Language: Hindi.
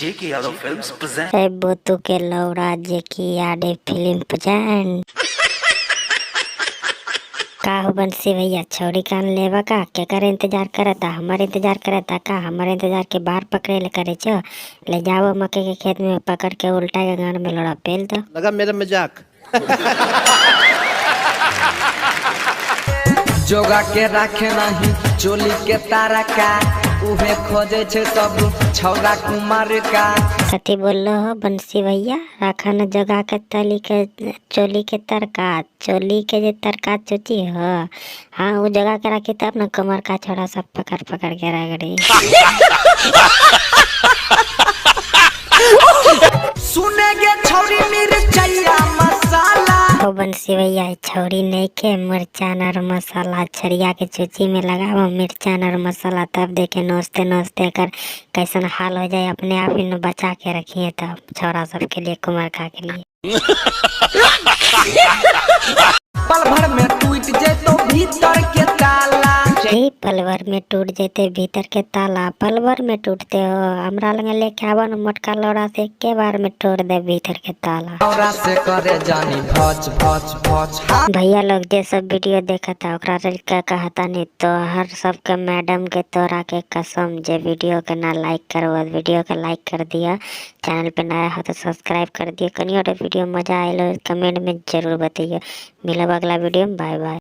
जेके यादव फिल्म्स प्रेजेंट बोतू के लौड़ा जे की यादे फिल्म प्रेजेंट। का हो बंसी भैया, छौरी कान लेवा का के करे इंतजार करता? हमारे इंतजार करता का? हमारे इंतजार के बाहर पकड़े ले करे छो। ले जाओ मक्के के खेत में पकड़ के उल्टा के गान में लड़ा पेल दो। लगा मेरा मजाक। जोगा के राखे नहीं चोली के तारा का, उहे खोजे छे सब छौरा कुमार का। कथी बोलो हो बंसी भैया? रखा न जगह के तली के चोली के तरका, चोली के जे तरका चोची हो। हाँ वो जगह के रखी तब न कमर का छोड़ा सब पकड़ पकड़ के रगड़ी। सुनेगे छौरी मिर्चैया मसाला। ओ बंसी भैया, छौरी नहीं के मिर्चान और मसाला छड़िया के चूची में लगाओ मिर्चान और मसाला, तब देखे नोचते नोचते कर कैसन हाल हो जाए। अपने आप ही न बचा के रखिए तब छौरा सब के लिए, कुमार का के लिए। पल भर में टूट जे तो भीतर के ताला। पल भर में टूट जेते भीतर के ताला। पल भर में टूटते हो? हमरा लगे लेके आवा न मोटका लौड़ा से के बार में तोड़ दे भीतर के ताला। छौरा से करे जानी भच भच भच। भैया लोग जे सब वीडियो देखा था ओकरा का कहता नहीं तो हर सबके मैडम के तोरा के कसम, जे वीडियो के ना लाइक करो वीडियो के लाइक कर दिया। चैनल पे नया हो तो सब्सक्राइब कर दिया। कनियो वीडियो मजा आए कमेंट में जरूर बताइए। मिलब अगला वीडियो में, बाय बाय।